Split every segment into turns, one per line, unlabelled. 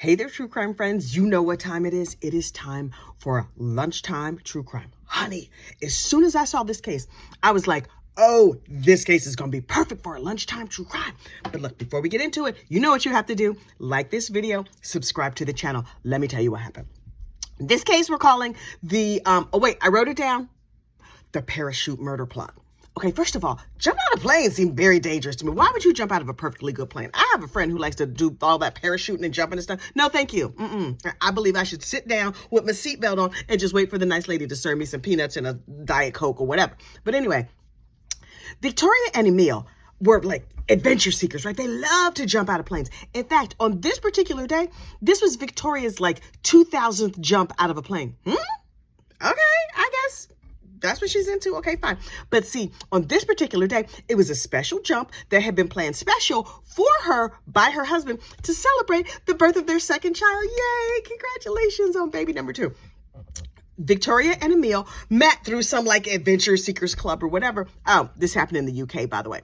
Hey there, true crime friends. You know what time it is. It is time for Lunchtime True Crime. Honey, as soon as I saw this case, I was like, oh, this case is going to be perfect for a Lunchtime True Crime. But look, before we get into it, you know what you have to do. Like this video, subscribe to the channel. Let me tell you what happened. This case we're calling the, I wrote it down. The parachute murder plot. Okay, first of all, jumping out of a plane seemed very dangerous to me. Why would you jump out of a perfectly good plane? I have a friend who likes to do all that parachuting and jumping and stuff. No, thank you. I believe I should sit down with my seatbelt on and just wait for the nice lady to serve me some peanuts and a Diet Coke or whatever. But anyway, Victoria and Emil were like adventure seekers, right? They love to jump out of planes. In fact, on this particular day, this was Victoria's like 2000th jump out of a plane. Okay, I guess that's what she's into. Okay, fine. But see, on this particular day, it was a special jump that had been planned special for her by her husband to celebrate the birth of their second child. Yay! Congratulations on baby number 2. Victoria and Emil met through some like adventure seekers club or whatever. Oh, this happened in the UK, by the way.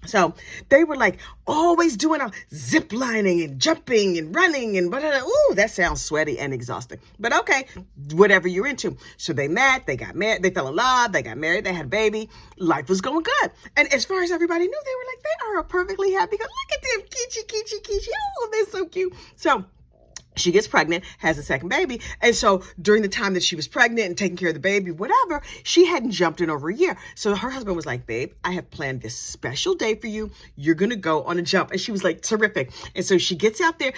So they were like always doing a zip lining and jumping and running and ooh, that sounds sweaty and exhausting. But okay, whatever you're into. So they met, they got married, they fell in love, they got married, they had a baby. Life was going good. And as far as everybody knew, they were like, they are perfectly happy. Look at them, Kichi. Oh, they're so cute. So she gets pregnant, has a second baby. And so during the time that she was pregnant and taking care of the baby, whatever, she hadn't jumped in over a year. So her husband was like, babe, I have planned this special day for you. You're going to go on a jump. And she was like, terrific. And so she gets out there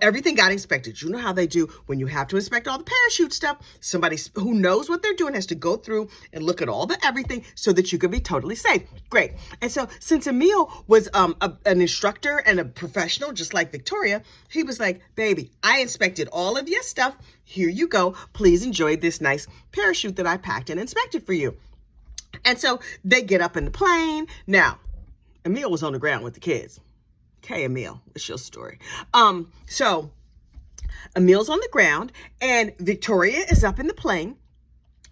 everything got inspected. You know how they do when you have to inspect all the parachute stuff. Somebody who knows what they're doing has to go through and look at all the everything so that you can be totally safe. Great. And so since Emil was an instructor and a professional, just like Victoria, he was like, baby, I inspected all of your stuff. Here you go. Please enjoy this nice parachute that I packed and inspected for you. And so they get up in the plane. Now, Emil was on the ground with the kids. Okay, Emil, what's your story? So Emil's on the ground and Victoria is up in the plane.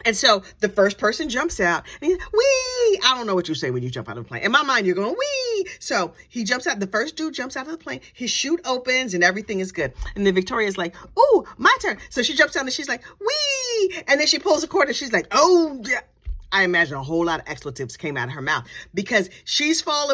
And so the first person jumps out and he's, wee! I don't know what you say when you jump out of a plane. In my mind, you're going, wee! So he jumps out. The first dude jumps out of the plane. His chute opens and everything is good. And then Victoria's like, ooh, my turn. So she jumps down and she's like, wee! And then she pulls the cord and she's like, oh, yeah. I imagine a whole lot of expletives came out of her mouth because she's falling.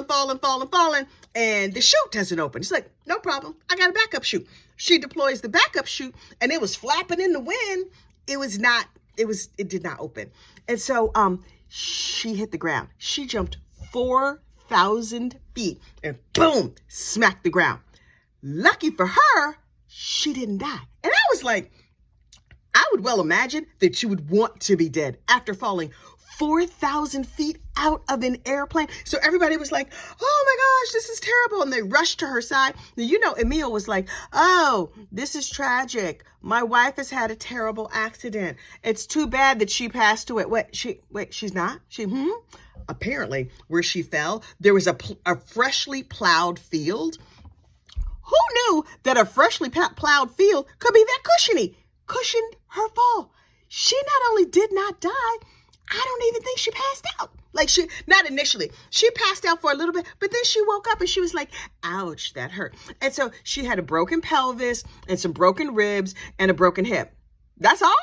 And the chute doesn't open. She's like, no problem. I got a backup chute. She deploys the backup chute and it was flapping in the wind. It did not open. And so she hit the ground. She jumped 4,000 feet and boom, smacked the ground. Lucky for her, she didn't die. And I was like, I would well imagine that you would want to be dead after falling 4,000 feet out of an airplane. So everybody was like, oh my gosh, this is terrible. And they rushed to her side. Now, you know, Emil was like, oh, this is tragic. My wife has had a terrible accident. It's too bad that she passed away. She's not? Apparently, where she fell, there was a freshly plowed field. Who knew that a freshly plowed field could be that cushioned her fall? She not only did not die, I don't even think she passed out. Not initially. She passed out for a little bit, but then she woke up and she was like, ouch, that hurt. And so she had a broken pelvis and some broken ribs and a broken hip. That's all?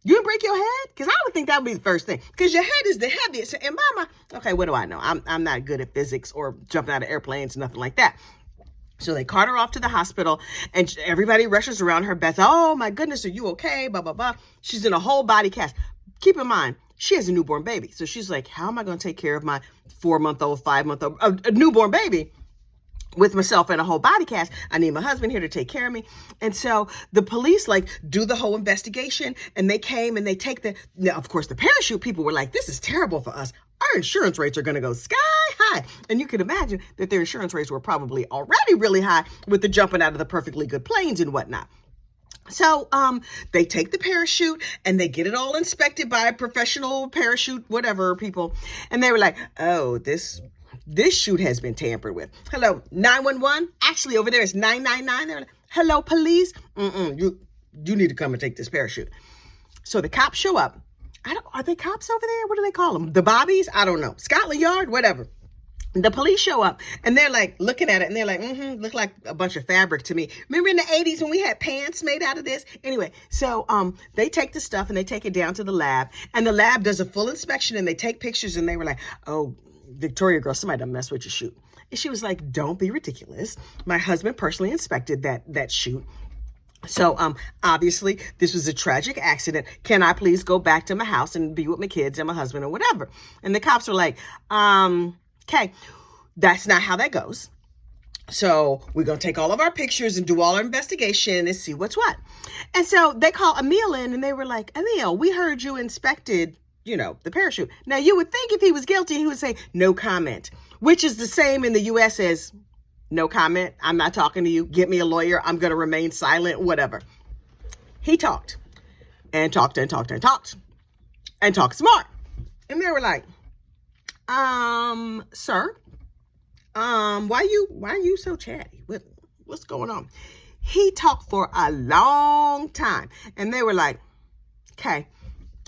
You didn't break your head? Because I would think that would be the first thing. Because your head is the heaviest. And mama, okay, what do I know? I'm not good at physics or jumping out of airplanes, nothing like that. So they cart her off to the hospital and everybody rushes around her. Beth, oh my goodness, are you okay? Blah, blah, blah. She's in a whole body cast. Keep in mind, she has a newborn baby. So she's like, how am I going to take care of my 4-month-old, 5-month-old, a newborn baby with myself in a whole body cast? I need my husband here to take care of me. And so the police do the whole investigation and they came and they take now, of course, the parachute people were like, this is terrible for us. Our insurance rates are going to go sky high. And you can imagine that their insurance rates were probably already really high with the jumping out of the perfectly good planes and whatnot. So they take the parachute and they get it all inspected by professional parachute, whatever people. And they were like, oh, this chute has been tampered with. Hello, 911. Actually, over there is 999. They're like, hello, police. You need to come and take this parachute. So the cops show up. Are they cops over there? What do they call them? The bobbies? I don't know. Scotland Yard, whatever. The police show up and they're like looking at it and they're like, look like a bunch of fabric to me. Remember in the 80s when we had pants made out of this? Anyway, so they take the stuff and they take it down to the lab, and the lab does a full inspection and they take pictures, and they were like, oh, Victoria girl, somebody done messed with your shoot. And she was like, don't be ridiculous. My husband personally inspected that shoot. So, obviously, this was a tragic accident. Can I please go back to my house and be with my kids and my husband or whatever? And the cops were like, okay, that's not how that goes. So we're going to take all of our pictures and do all our investigation and see what's what. And so they call Emil in, and they were like, Emil, we heard you inspected, the parachute. Now, you would think if he was guilty, he would say no comment, which is the same in the U.S. as no comment. I'm not talking to you. Get me a lawyer. I'm going to remain silent, whatever. He talked and talked and talked and talked and talked smart. And they were like, sir, why are you so chatty? What's going on? He talked for a long time, and they were like, okay,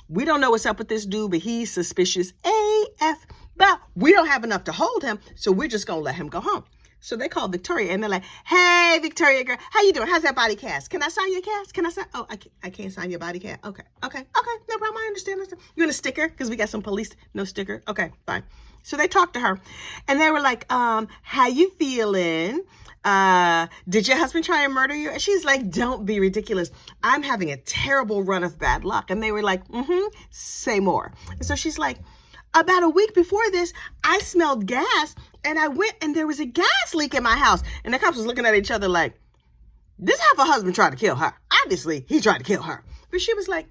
we don't know what's up with this dude, but he's suspicious AF, but we don't have enough to hold him, so we're just going to let him go home. So they called Victoria, and they're like, hey, Victoria girl, how you doing? How's that body cast? Can I sign your cast? Can I sign? Oh, I can't sign your body cast. Okay. No problem. I understand. You want a sticker? Because we got some police. No sticker. Okay, fine. So they talked to her, and they were like, how you feeling? Did your husband try and murder you? And she's like, don't be ridiculous. I'm having a terrible run of bad luck. And they were like, say more. And so she's like, about a week before this, I smelled gas, and I went, and there was a gas leak in my house. And the cops was looking at each other like, this half her husband tried to kill her. Obviously, he tried to kill her. But she was like,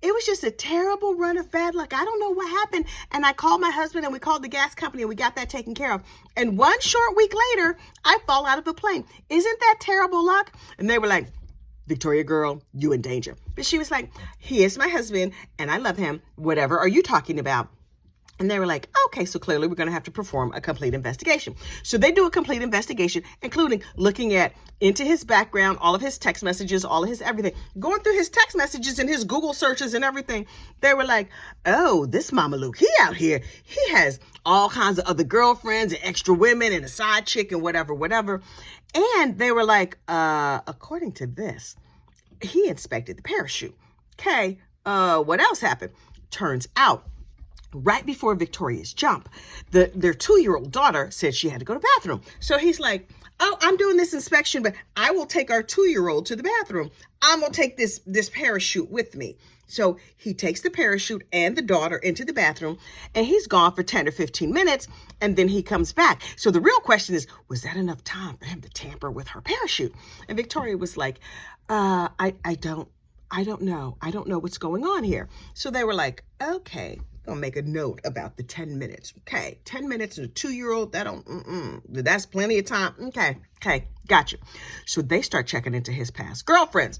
it was just a terrible run of bad luck. I don't know what happened. And I called my husband, and we called the gas company, and we got that taken care of. And one short week later, I fall out of a plane. Isn't that terrible luck? And they were like, Victoria girl, you in danger. But she was like, he is my husband, and I love him. Whatever are you talking about? And they were like, okay, so clearly we're going to have to perform a complete investigation. So they do a complete investigation, including looking into his background, all of his text messages, all of his everything, going through his text messages and his Google searches and everything. They were like, oh, this Mama Luke, he out here, he has all kinds of other girlfriends and extra women and a side chick and whatever. And they were like, according to this, he inspected the parachute. Okay, what else happened? Turns out, right before Victoria's jump, their 2-year-old daughter said she had to go to the bathroom. So he's like, oh, I'm doing this inspection, but I will take our 2-year-old to the bathroom. I'm going to take this parachute with me. So he takes the parachute and the daughter into the bathroom, and he's gone for 10 or 15 minutes, and then he comes back. So the real question is, was that enough time for him to tamper with her parachute? And Victoria was like, I don't know. I don't know what's going on here. So they were like, okay, I'll make a note about the 10 minutes. Okay, 10 minutes and a 2-year-old, that's plenty of time. Okay, got you. So they start checking into his past girlfriends.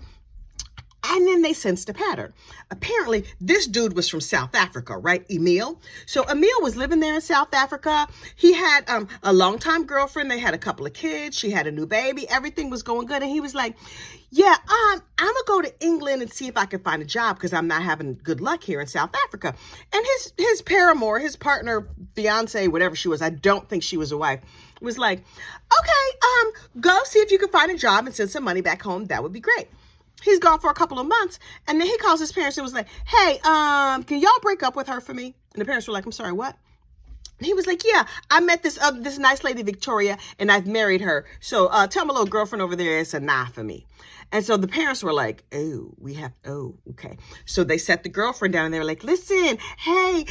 And then they sensed a pattern. Apparently, this dude was from South Africa, right? Emil. So Emil was living there in South Africa. He had a longtime girlfriend. They had a couple of kids. She had a new baby. Everything was going good. And he was like, yeah, I'm going to go to England and see if I can find a job because I'm not having good luck here in South Africa. And his paramour, his partner, fiance, whatever she was, I don't think she was a wife, was like, okay, go see if you can find a job and send some money back home. That would be great. He's gone for a couple of months, and then he calls his parents and was like, hey, can y'all break up with her for me? And the parents were like, I'm sorry, what? And he was like, yeah, I met this nice lady, Victoria, and I've married her. So tell my little girlfriend over there it's a nah for me. And so the parents were like, okay. So they set the girlfriend down, and they were like, listen, hey,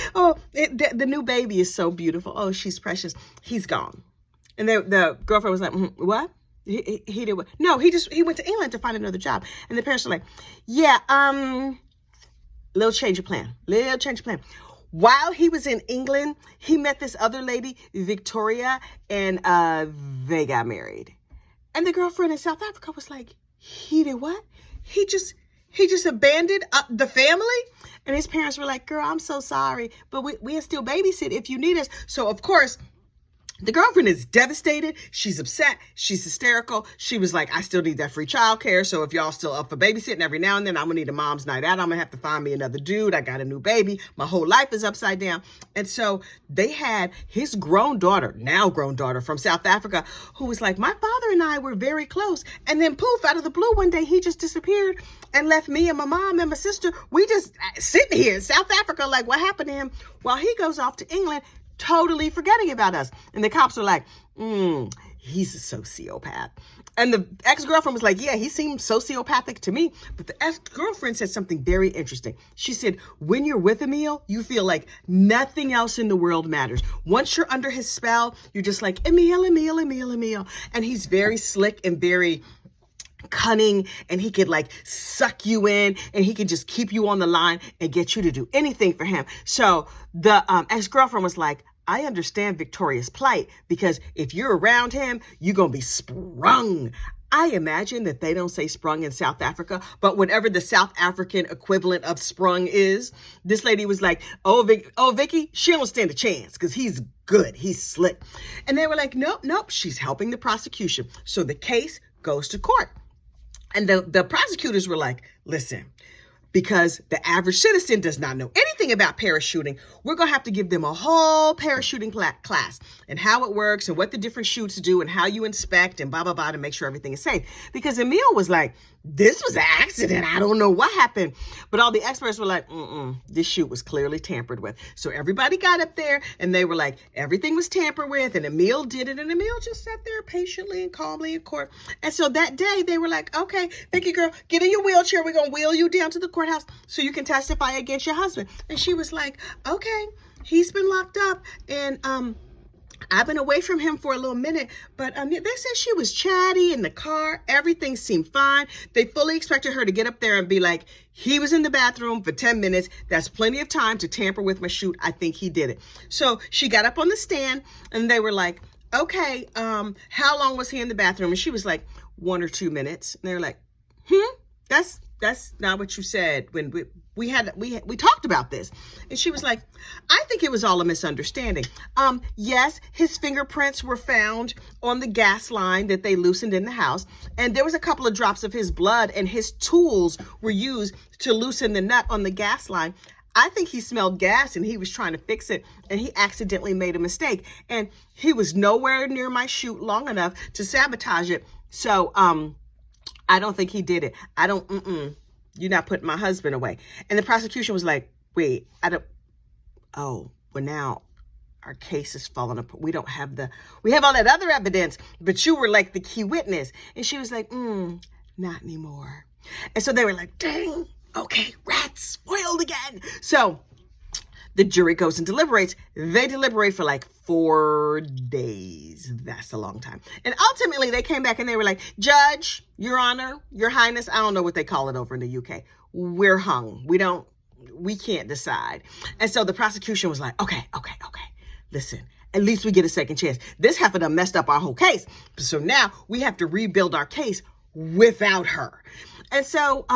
the new baby is so beautiful. Oh, she's precious. He's gone. And the girlfriend was like, what? He did what? No, he went to England to find another job. And the parents were like, yeah, little change of plan. While he was in England, he met this other lady, Victoria, and they got married. And the girlfriend in South Africa was like, he did what? He just abandoned the family? And his parents were like, girl, I'm so sorry, but we'll still babysit if you need us. So, of course, The girlfriend is devastated. She's upset. She's hysterical. She was like, I still need that free childcare. So if y'all still up for babysitting every now and then, I'm going to need a mom's night out. I'm going to have to find me another dude. I got a new baby. My whole life is upside down. And so they had his now grown daughter from South Africa, who was like, my father and I were very close. And then poof, out of the blue, one day he just disappeared and left me and my mom and my sister. We just sitting here in South Africa, like, what happened to him? While he goes off to England, totally forgetting about us. And the cops are like, he's a sociopath. And the ex-girlfriend was like, yeah, he seemed sociopathic to me. But the ex-girlfriend said something very interesting. She said, when you're with Emil, you feel like nothing else in the world matters. Once you're under his spell, you're just like, Emil, Emil, Emil, Emil. And he's very slick and very cunning, and he could like suck you in, and he could just keep you on the line and get you to do anything for him. So the ex-girlfriend was like, I understand Victoria's plight, because if you're around him, you're going to be sprung. I imagine that they don't say sprung in South Africa, but whatever the South African equivalent of sprung is, this lady was like, Vicky, she don't stand a chance because he's good. He's slick. And they were like, nope, she's helping the prosecution. So the case goes to court. And the prosecutors were like, listen, because the average citizen does not know anything about parachuting, we're going to have to give them a whole parachuting class and how it works and what the different chutes do and how you inspect and blah, blah, blah to make sure everything is safe. Because Emil was like, this was an accident. I don't know what happened. But all the experts were like, this chute was clearly tampered with. So everybody got up there and they were like, everything was tampered with, and Emil did it. And Emil just sat there patiently and calmly in court. And so that day they were like, okay, Vicky girl, get in your wheelchair. We're going to wheel you down to the courthouse so you can testify against your husband. And she was like, okay, he's been locked up, and I've been away from him for a little minute, but they said she was chatty in the car. Everything seemed fine. They fully expected her to get up there and be like, he was in the bathroom for 10 minutes. That's plenty of time to tamper with my chute. I think he did it. So she got up on the stand and they were like, okay, how long was he in the bathroom? And she was like, 1 or 2 minutes. And they were like, that's not what you said when we talked about this. And she was like, I think it was all a misunderstanding. Yes, his fingerprints were found on the gas line that they loosened in the house. And there was a couple of drops of his blood, and his tools were used to loosen the nut on the gas line. I think he smelled gas and he was trying to fix it, and he accidentally made a mistake. And he was nowhere near my chute long enough to sabotage it. So, I don't think he did it. You're not putting my husband away. And the prosecution was like, wait, well, now our case is falling apart. We have all that other evidence, but you were like the key witness. And she was like, not anymore. And so they were like, dang, okay, rats spoiled again. So the jury goes and deliberates. They deliberate for like 4 days. That's a long time. And ultimately they came back and they were like, Judge, Your Honor, Your Highness, I don't know what they call it over in the UK. We're hung. We can't decide. And so the prosecution was like, okay. Listen, at least we get a second chance. This heifer done messed up our whole case. So now we have to rebuild our case without her. And so,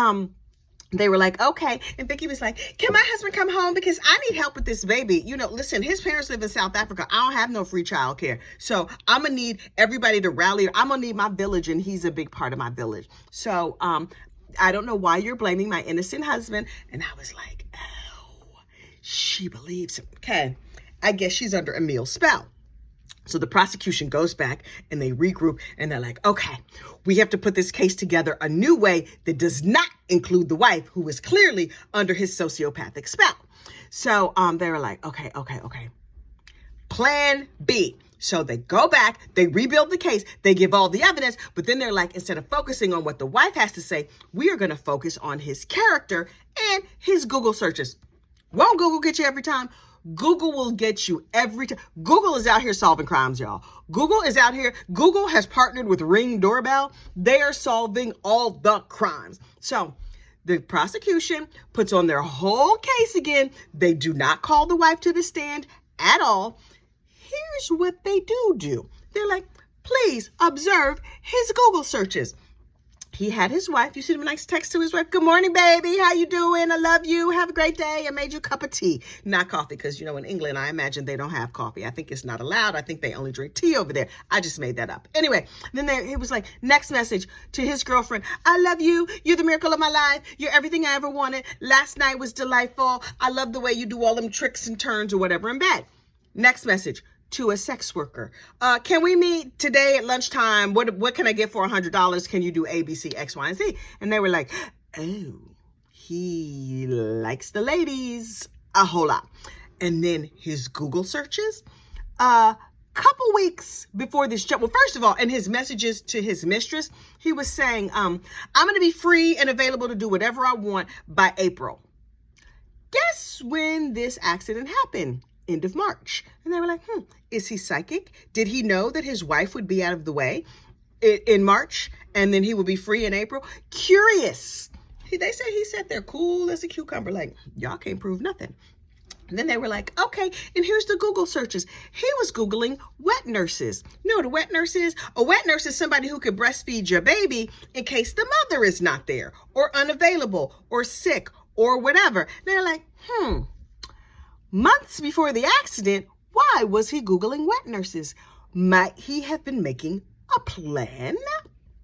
they were like, okay. And Vicky was like, can my husband come home? Because I need help with this baby. Listen, his parents live in South Africa. I don't have no free childcare. So I'm going to need everybody to rally. I'm going to need my village, and he's a big part of my village. So I don't know why you're blaming my innocent husband. And I was like, oh, she believes him. Okay, I guess she's under Emil's spell. So the prosecution goes back and they regroup and they're like, okay, we have to put this case together a new way that does not include the wife, who is clearly under his sociopathic spell. So they were like, okay. Plan B. So they go back, they rebuild the case, they give all the evidence, but then they're like, instead of focusing on what the wife has to say, we are going to focus on his character and his Google searches. Won't Google get you every time? Google will get you every time. Google is out here solving crimes, y'all. Google is out here. Google has partnered with Ring Doorbell. They are solving all the crimes. So the prosecution puts on their whole case again. They do not call the wife to the stand at all. Here's what they do. They're like, please observe his Google searches. he had his wife. You see the nice text to his wife. Good morning, baby. How you doing? I love you. Have a great day. I made you a cup of tea. Not coffee, because, in England, I imagine they don't have coffee. I think it's not allowed. I think they only drink tea over there. I just made that up. Anyway, then he was like, next message to his girlfriend. I love you. You're the miracle of my life. You're everything I ever wanted. Last night was delightful. I love the way you do all them tricks and turns or whatever in bed. Next message. To a sex worker. Can we meet today at lunchtime? What can I get for $100? Can you do A, B, C, X, Y, and Z? And they were like, oh, he likes the ladies a whole lot. And then his Google searches, couple weeks before this job. Well, first of all, in his messages to his mistress, he was saying, I'm going to be free and available to do whatever I want by April. Guess when this accident happened? End of March. And they were like, is he psychic? Did he know that his wife would be out of the way in March and then he would be free in April? Curious. They said he sat there cool as a cucumber, like, y'all can't prove nothing. And then they were like, okay, and here's the Google searches. He was Googling wet nurses. You know what a wet nurse is? A wet nurse is somebody who could breastfeed your baby in case the mother is not there or unavailable or sick or whatever. They're like, months before the accident, why was he Googling wet nurses? Might he have been making a plan?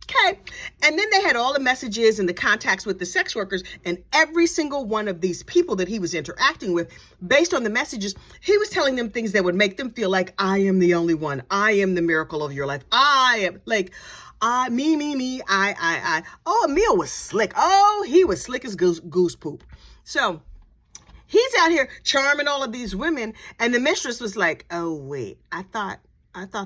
Okay. And then they had all the messages and the contacts with the sex workers, and every single one of these people that he was interacting with, based on the messages, he was telling them things that would make them feel like, I am the only one. I am the miracle of your life. I am like, me, I. Oh, Emil was slick. Oh, he was slick as goose poop. So he's out here charming all of these women, and the mistress was like, oh, wait, I thought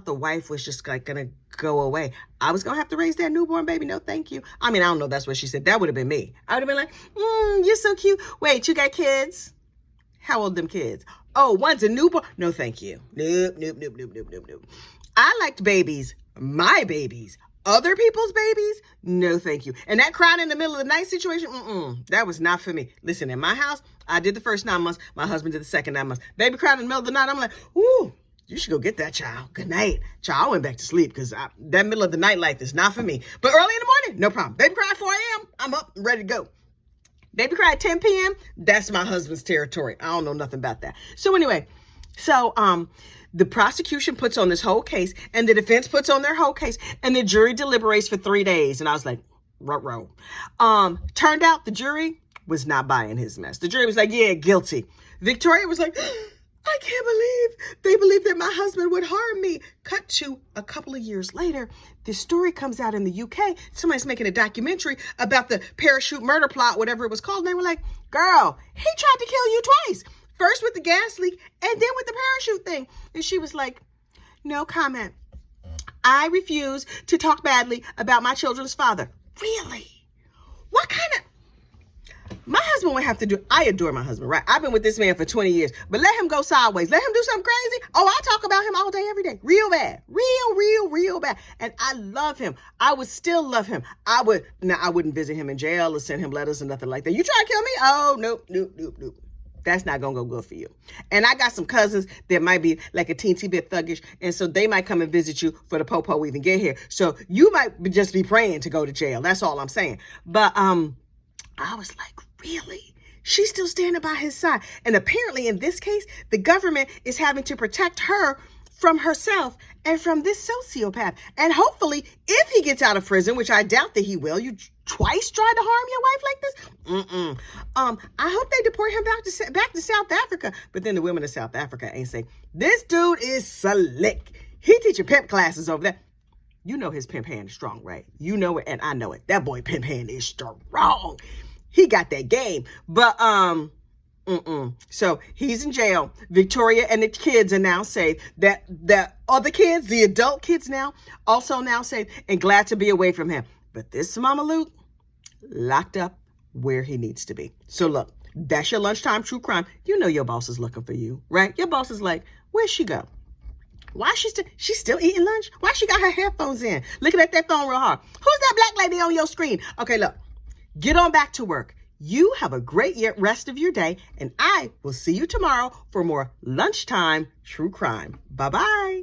the wife was just like going to go away. I was going to have to raise that newborn baby. No, thank you. I mean, I don't know. That's what she said. That would have been me. I would have been like, you're so cute. Wait, you got kids? How old them kids? Oh, one's a newborn. No, thank you. Nope. I liked babies, my babies. Other people's babies? No, thank you. And that crying in the middle of the night situation, that was not for me. Listen, in my house, I did the first 9 months. My husband did the second 9 months. Baby cried in the middle of the night. I'm like, ooh, you should go get that child. Good night. Child, I went back to sleep because that middle of the night life is not for me. But early in the morning, no problem. Baby cried at 4 a.m. I'm up and ready to go. Baby cried at 10 p.m. That's my husband's territory. I don't know nothing about that. So anyway, the prosecution puts on this whole case, and the defense puts on their whole case, and the jury deliberates for 3 days. And I was like, ruh-roh. Turned out the jury was not buying his mess. The jury was like, yeah, guilty. Victoria was like, I can't believe they believe that my husband would harm me. Cut to a couple of years later, this story comes out in the UK. Somebody's making a documentary about the parachute murder plot, whatever it was called. And they were like, girl, he tried to kill you twice. First with the gas leak and then with the parachute thing. And she was like, no comment. I refuse to talk badly about my children's father. Really? What kind of... My husband would have to do... I adore my husband, right? I've been with this man for 20 years. But let him go sideways. Let him do something crazy. Oh, I talk about him all day, every day. Real bad. Real bad. And I love him. I would still love him. I wouldn't visit him in jail or send him letters or nothing like that. You try to kill me? Oh, nope. That's not going to go good for you. And I got some cousins that might be like a teensy bit thuggish. And so they might come and visit you for the po-po even get here. So you might just be praying to go to jail. That's all I'm saying. But I was like, really? She's still standing by his side. And apparently in this case, the government is having to protect her from herself and from this sociopath. And hopefully, if he gets out of prison, which I doubt that he will, you twice tried to harm your wife like this? I hope they deport him back to South Africa. But then the women of South Africa ain't saying, this dude is slick. He teaching pimp classes over there. You know his pimp hand is strong, right? You know it, and I know it. That boy pimp hand is strong. He got that game. But so he's in jail. Victoria and the kids are now safe. That the other kids, the adult kids now, also now safe and glad to be away from him. But this Mama Luke, locked up where he needs to be. So look, that's your lunchtime true crime. You know your boss is looking for you, right? Your boss is like, where'd she go? Why she's still eating lunch? Why she got her headphones in? Looking at that phone real hard. Who's that black lady on your screen? Okay, look, get on back to work. You have a great rest of your day, and I will see you tomorrow for more lunchtime true crime. Bye-bye.